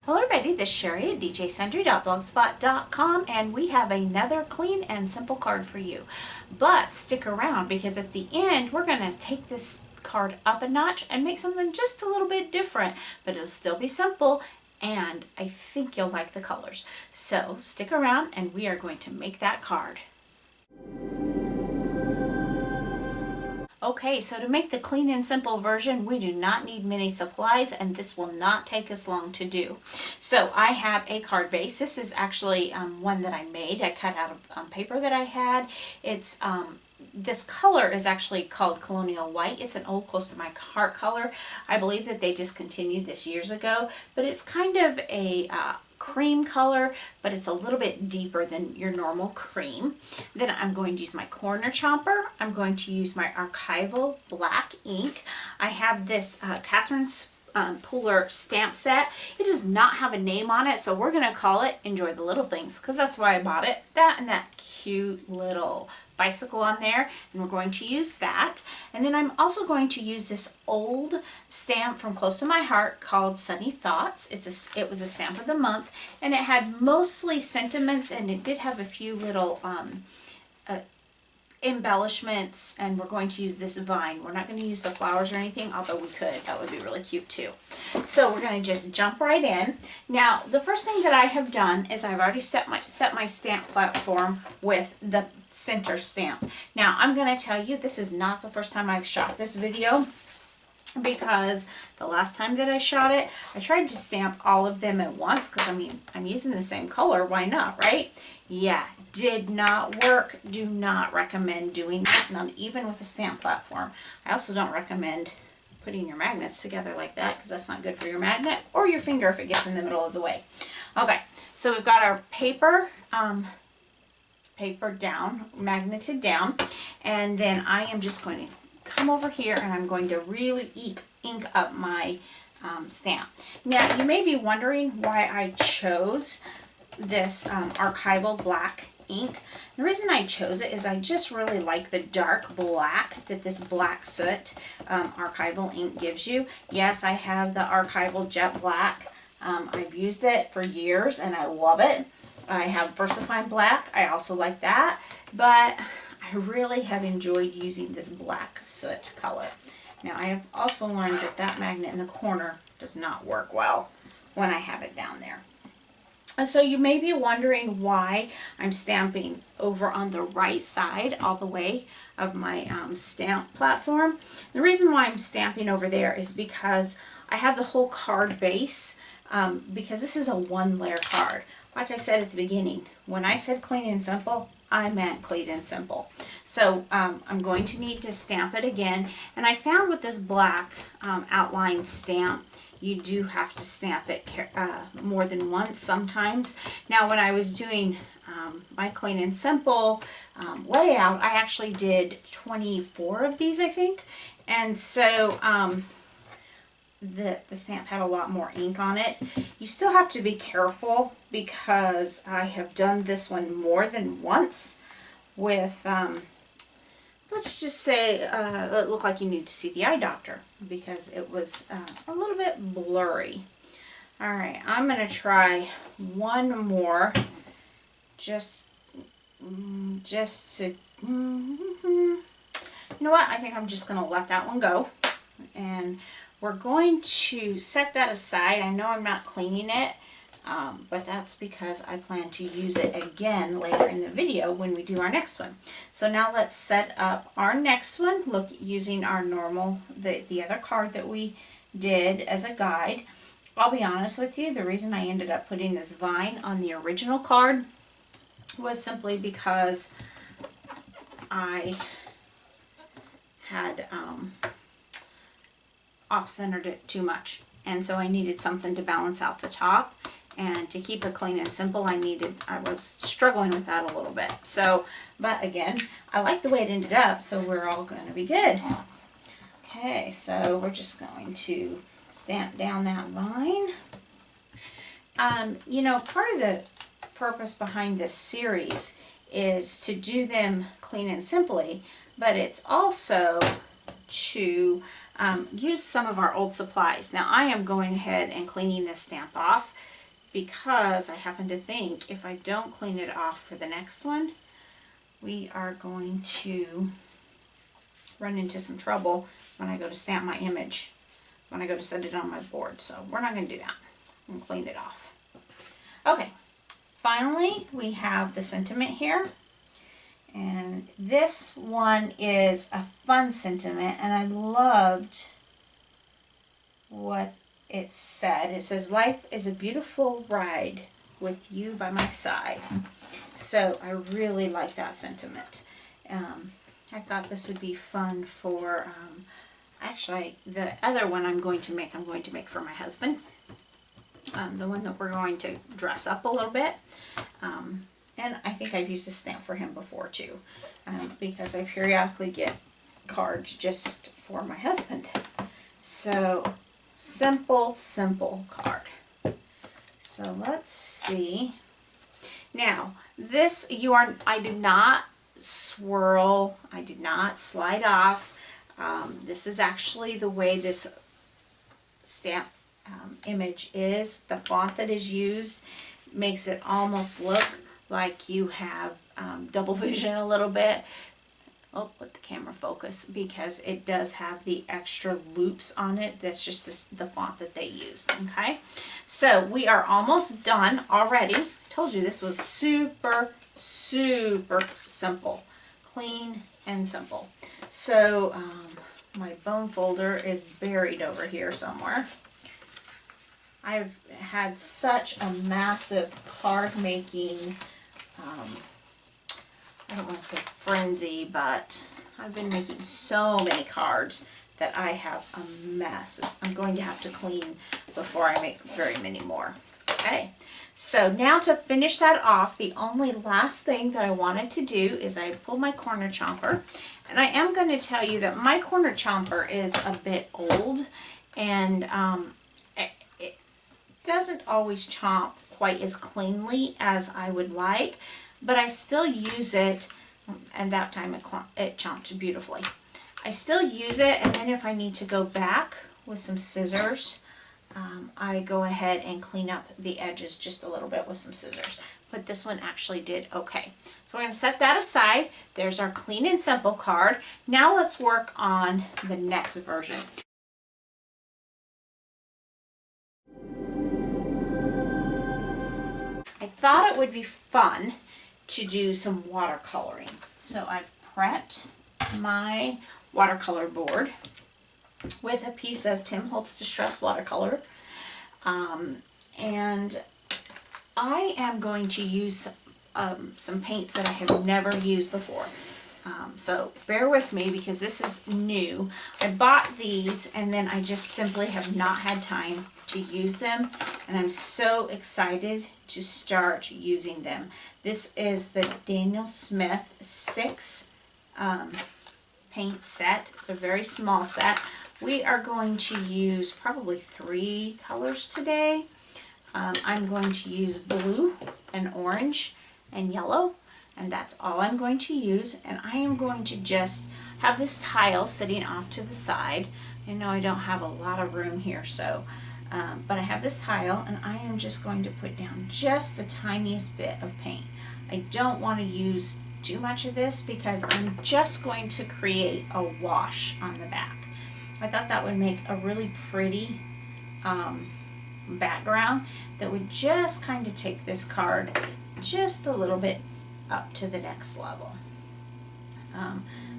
Hello everybody, this is Cheri at djsundry.blogspot.com, and we have another clean and simple card for you. But stick around, because at the end we're going to take this card up a notch and make something just a little bit different, but it'll still be simple, and I think you'll like the colors. So stick around and we are going to make that card. Okay, so to make the clean and simple version, we do not need many supplies, and this will not take us long to do. So I have a card base. This is actually one that I made. I cut out of paper that I had. It's this color is actually called Colonial White. It's an old Close to My Heart color. I believe that they discontinued this years ago, but it's kind of a cream color, but it's a little bit deeper than your normal cream. Then I'm going to use my corner chomper. I'm going to use my archival black ink. I have this Catherine Pooler stamp set. It does not have a name on it, so we're going to call it Enjoy the Little Things, because that's why I bought it. That and that cute little bicycle on there, and we're going to use that. And then I'm also going to use this old stamp from Close to My Heart called Sunny Thoughts. It was a stamp of the month, and it had mostly sentiments, and it did have a few little embellishments, and we're going to use this vine. We're not going to use the flowers or anything, although we could. That would be really cute too. So we're going to just jump right in. Now, the first thing that I have done is I've already set my stamp platform with the center stamp. Now, I'm going to tell you, this is not the first time I've shot this video, because the last time that I shot it, I tried to stamp all of them at once, because I mean, I'm using the same color, why not, right? Yeah, did not work. Do not recommend doing that, not even with a stamp platform. I also don't recommend putting your magnets together like that, because that's not good for your magnet or your finger if it gets in the middle of the way. Okay, so we've got our paper down, magneted down, and then I am just going to come over here and I'm going to really ink up my stamp. Now, you may be wondering why I chose this archival black ink. The reason I chose it is I just really like the dark black that this black soot archival ink gives you. Yes, I have the archival jet black. I've used it for years and I love it. I have VersaFine black. I also like that, but I really have enjoyed using this black soot color. Now, I have also learned that that magnet in the corner does not work well when I have it down there. So you may be wondering why I'm stamping over on the right side all the way of my stamp platform. The reason why I'm stamping over there is because I have the whole card base, because this is a one-layer card. Like I said at the beginning, when I said clean and simple, I meant clean and simple. So I'm going to need to stamp it again. And I found with this black outline stamp, you do have to stamp it more than once sometimes. Now, when I was doing my clean and simple layout, I actually did 24 of these, I think. And so the stamp had a lot more ink on it. You still have to be careful, because I have done this one more than once with, let's just say, it looked like you need to see the eye doctor, because it was a little bit blurry. Alright, I'm going to try one more, just to, you know what, I think I'm just going to let that one go, and we're going to set that aside. I know I'm not cleaning it, but that's because I plan to use it again later in the video when we do our next one. So now let's set up our next one, using our normal, the other card that we did as a guide. I'll be honest with you, the reason I ended up putting this vine on the original card was simply because I had off-centered it too much, and so I needed something to balance out the top, and to keep it clean and simple, I was struggling with that a little bit. So, but again, I like the way it ended up, so we're all going to be good. Okay, so we're just going to stamp down that vine. You know, part of the purpose behind this series is to do them clean and simply, but it's also to use some of our old supplies. Now, I am going ahead and cleaning this stamp off because I happen to think if I don't clean it off for the next one, we are going to run into some trouble when I go to stamp my image, when I go to set it on my board. So we're not going to do that. I'm going to clean it off. Okay, finally we have the sentiment here. And this one is a fun sentiment, and I loved what it said. It says, "Life is a beautiful ride with you by my side." So I really like that sentiment. I thought this would be fun for, actually the other one I'm going to make for my husband. The one that we're going to dress up a little bit. And I think I've used this stamp for him before too, because I periodically get cards just for my husband. So simple, simple card. So let's see. Now this, I did not swirl, I did not slide off. This is actually the way this stamp image is. The font that is used makes it almost look like you have double vision a little bit. Oh, let the camera focus, because it does have the extra loops on it. That's just the font that they use. Okay, so we are almost done already. I told you this was super, super simple, clean and simple. So my bone folder is buried over here somewhere. I've had such a massive card making, I don't want to say frenzy, but I've been making so many cards that I have a mess. I'm going to have to clean before I make very many more. Okay, so now to finish that off, the only last thing that I wanted to do is I pulled my corner chomper, and I am going to tell you that my corner chomper is a bit old, and it doesn't always chomp quite as cleanly as I would like, but I still use it, and that time it chomped beautifully. I still use it, and then if I need to go back with some scissors, I go ahead and clean up the edges just a little bit with some scissors. But this one actually did okay. So we're going to set that aside. There's our clean and simple card. Now let's work on the next version. I thought it would be fun to do some watercoloring. So I've prepped my watercolor board with a piece of Tim Holtz Distress watercolor. And I am going to use some paints that I have never used before. So bear with me because this is new. I bought these and then I just simply have not had time to use them, and I'm so excited to start using them. This is the Daniel Smith 6 paint set. It's a very small set. We are going to use probably 3 colors today. I'm going to use blue and orange and yellow, and that's all I'm going to use. And I am going to just have this tile sitting off to the side. I know I don't have a lot of room here, so but I have this tile, and I am just going to put down just the tiniest bit of paint. I don't want to use too much of this because I'm just going to create a wash on the back. I thought that would make a really pretty background that would just kind of take this card just a little bit up to the next level.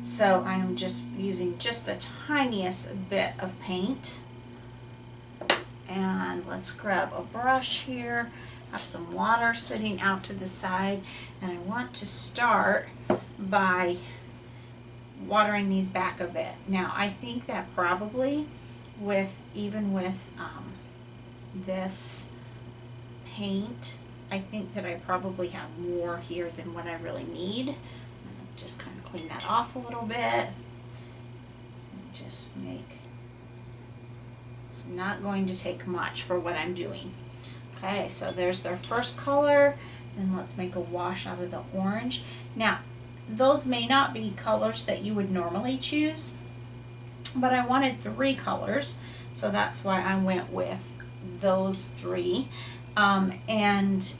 So I am just using just the tiniest bit of paint. And let's grab a brush here. I have some water sitting out to the side, and I want to start by watering these back a bit. Now I think that probably even with this paint, I think that I probably have more here than what I really need. Just kind of clean that off a little bit and just make, it's not going to take much for what I'm doing. Okay, so there's their first color. Then let's make a wash out of the orange. Now, those may not be colors that you would normally choose, but I wanted 3 colors, so that's why I went with those 3. and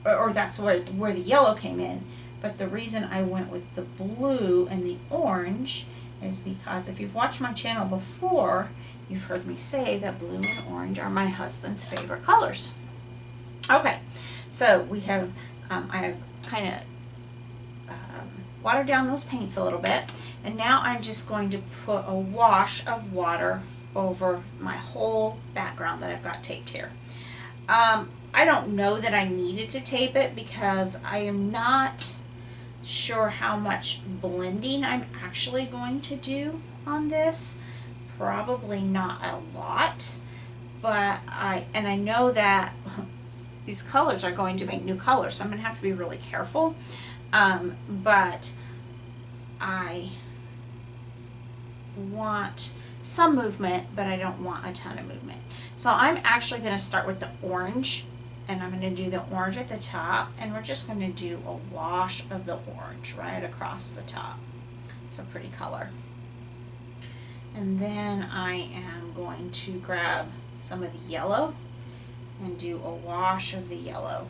or that's where the yellow came in. But the reason I went with the blue and the orange is because if you've watched my channel before, you've heard me say that blue and orange are my husband's favorite colors. Okay, so we have, I have kind of watered down those paints a little bit, and now I'm just going to put a wash of water over my whole background that I've got taped here. I don't know that I needed to tape it because I am not sure how much blending I'm actually going to do on this. Probably not a lot, but I know that these colors are going to make new colors, so I'm going to have to be really careful. But I want some movement, but I don't want a ton of movement. So I'm actually going to start with the orange, and I'm going to do the orange at the top, and we're just going to do a wash of the orange right across the top. It's a pretty color. And then I am going to grab some of the yellow and do a wash of the yellow.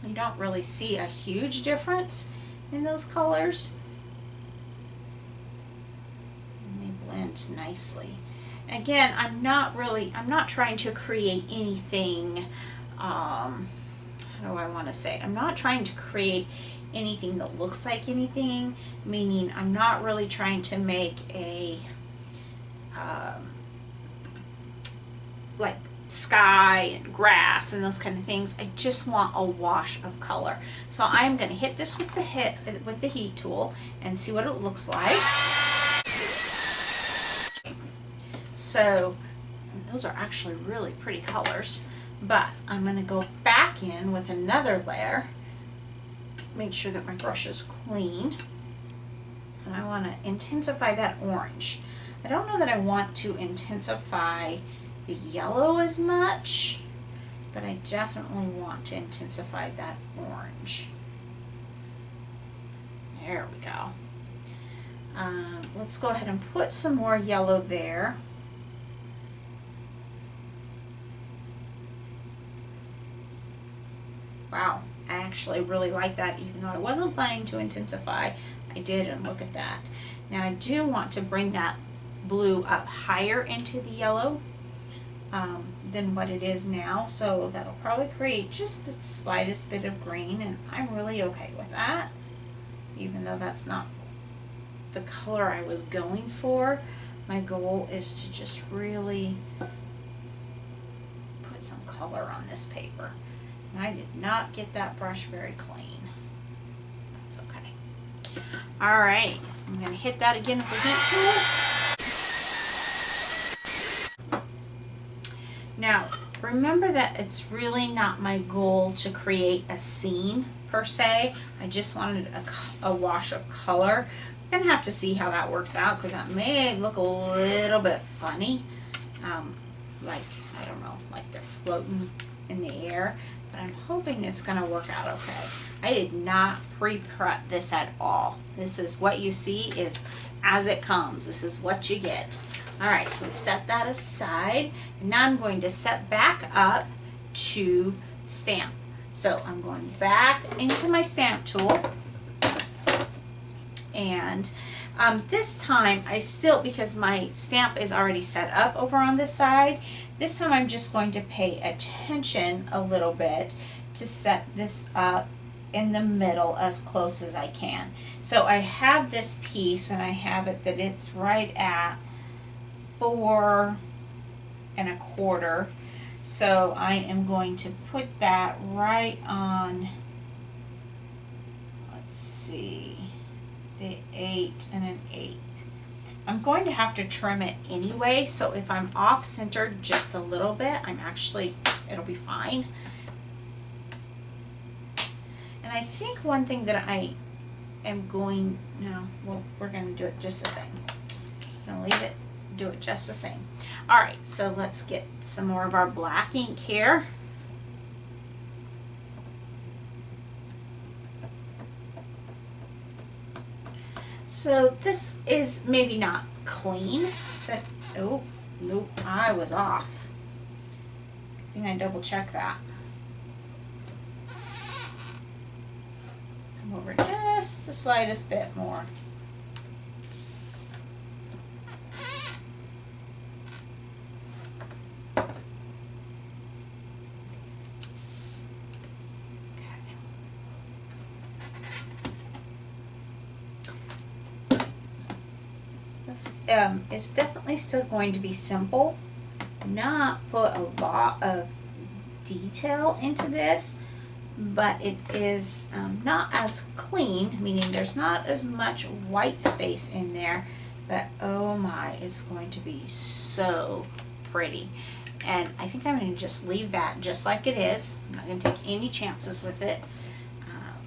You don't really see a huge difference in those colors, and they blend nicely. Again, I'm not trying to create anything, how do I want to say? I'm not trying to create anything that looks like anything, meaning I'm not really trying to make a, like sky and grass and those kind of things. I just want a wash of color. So I'm going to hit this with the heat tool and see what it looks like. So those are actually really pretty colors, but I'm going to go back in with another layer, make sure that my brush is clean, and I want to intensify that orange. I don't know that I want to intensify the yellow as much, but I definitely want to intensify that orange. There we go. Let's go ahead and put some more yellow there. Wow, I actually really like that, even though I wasn't planning to intensify. I did, and look at that. Now I do want to bring that blue up higher into the yellow than what it is now, so that'll probably create just the slightest bit of green, and I'm really okay with that, even though that's not the color I was going for. My goal is to just really put some color on this paper. And I did not get that brush very clean. That's okay. Alright, I'm going to hit that again with the heat tool. Now, remember that it's really not my goal to create a scene per se. I just wanted a wash of color. I'm going to have to see how that works out, because that may look a little bit funny. Like, I don't know, like they're floating in the air. But I'm hoping it's going to work out okay. I did not pre-prep this at all. This is what you see is as it comes. This is what you get. Alright, so we've set that aside. And now I'm going to set back up to stamp. So I'm going back into my stamp tool. And this time I still, because my stamp is already set up over on this side, this time I'm just going to pay attention a little bit to set this up in the middle as close as I can. So I have this piece, and I have it that it's right at 4 1/4. So I am going to put that right on, let's see, the 8 1/8. I'm going to have to trim it anyway, so if I'm off center just a little bit, it'll be fine. And I think one thing that I am going, we're going to do it just the same. I'm going to leave it, do it just the same. Alright, so let's get some more of our black ink here. So this is maybe not clean, but oh, nope, I was off. I think I double check that. Come over just the slightest bit more. This is definitely still going to be simple, not put a lot of detail into this, but it is not as clean, meaning there's not as much white space in there, but oh my, it's going to be so pretty. And I think I'm going to just leave that just like it is. I'm not going to take any chances with it.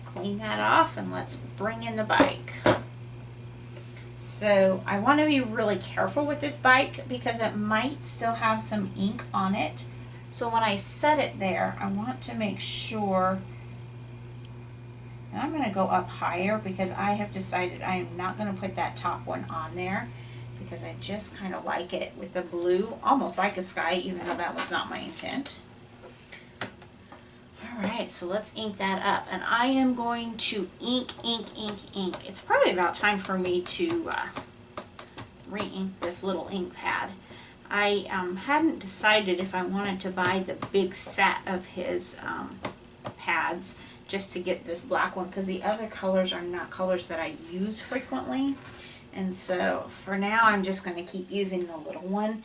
Clean that off and let's bring in the bike. So I want to be really careful with this bike because it might still have some ink on it. So when I set it there, I want to make sure, and I'm going to go up higher because I have decided I am not going to put that top one on there because I just kind of like it with the blue, almost like a sky, even though that was not my intent. Alright, so let's ink that up. And I am going to ink. It's probably about time for me to re-ink this little ink pad. I hadn't decided if I wanted to buy the big set of his pads just to get this black one because the other colors are not colors that I use frequently. And so for now I'm just going to keep using the little one,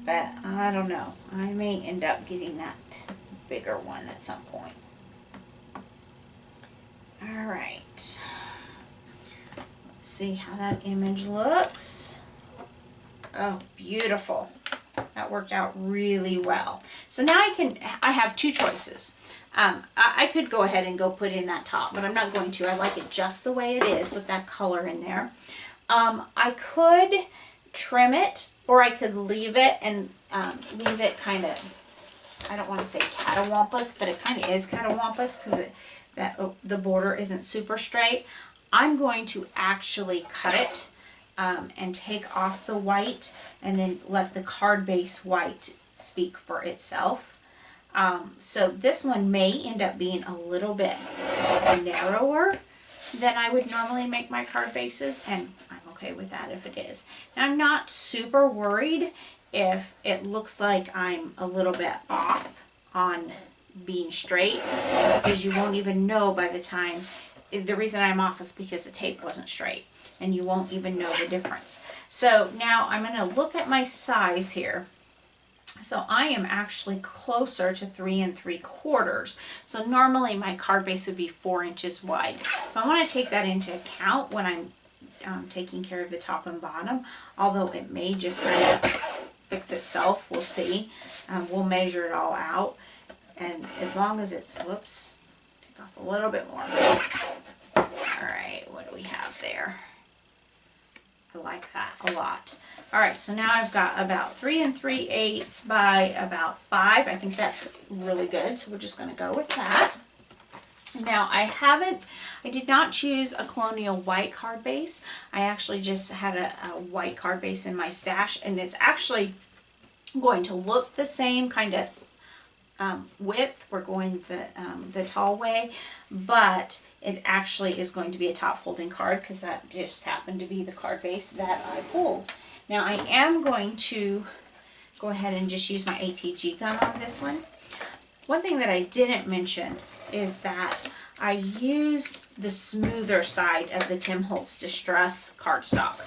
but I don't know. I may end up getting that bigger one at some point. Alright, let's see how that image looks. Oh, beautiful. That worked out really well. So now I have two choices. I could go ahead and go put in that top, but I'm not going to. I like it just the way it is with that color in there. I could trim it, or I could leave it and leave it kind of, I don't want to say catawampus, but it kind of is catawampus because the border isn't super straight. I'm going to actually cut it and take off the white and then let the card base white speak for itself. So this one may end up being a little bit narrower than I would normally make my card bases, and I'm okay with that if it is. Now I'm not super worried if it looks like I'm a little bit off on being straight, because you won't even know by the time. The reason I'm off is because the tape wasn't straight, and you won't even know the difference. So now I'm going to look at my size here. So I am actually closer to 3 3/4. So normally my card base would be 4 inches wide. So I want to take that into account when I'm taking care of the top and bottom, although it may just kind of fix itself. We'll see. We'll measure it all out. And as long as it's, whoops, take off a little bit more. Alright, what do we have there? I like that a lot. Alright, so now I've got about 3 3/8 by about 5. I think that's really good, so we're just going to go with that. Now I did not choose a colonial white card base. I actually just had a white card base in my stash, and it's actually going to look the same kind of width. We're going the tall way, but it actually is going to be a top folding card because that just happened to be the card base that I pulled. Now I am going to go ahead and just use my ATG gum on this one. One thing that I didn't mention is that I used the smoother side of the Tim Holtz Distress cardstock,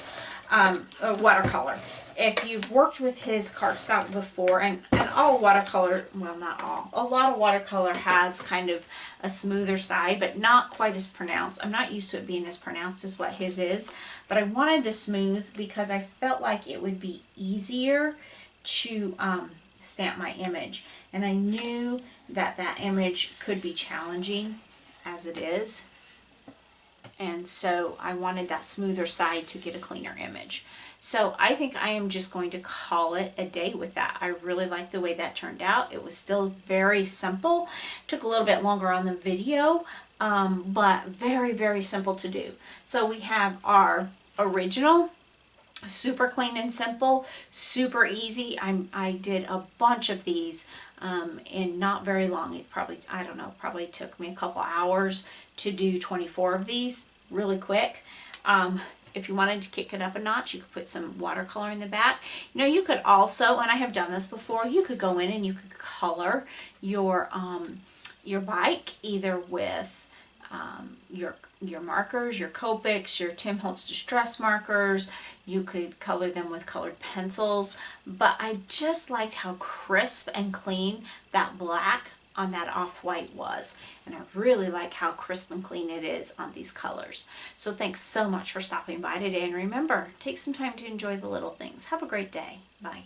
watercolor. If you've worked with his cardstock before, and all watercolor, well, not all, a lot of watercolor has kind of a smoother side, but not quite as pronounced. I'm not used to it being as pronounced as what his is, but I wanted the smooth because I felt like it would be easier to stamp my image. And I knew that that image could be challenging as it is. And so I wanted that smoother side to get a cleaner image. So I think I am just going to call it a day with that. I really like the way that turned out. It was still very simple. Took a little bit longer on the video, but very, very simple to do. So we have our original Super clean and simple, super easy. I did a bunch of these in not very long. It probably, I don't know, probably took me a couple hours to do 24 of these really quick. If you wanted to kick it up a notch, you could put some watercolor in the back. You know, you could also, and I have done this before, you could go in and you could color your bike either with your markers, your Copics, your Tim Holtz Distress markers. You could color them with colored pencils, but I just liked how crisp and clean that black on that off-white was, and I really like how crisp and clean it is on these colors. So thanks so much for stopping by today, and remember, take some time to enjoy the little things. Have a great day. Bye.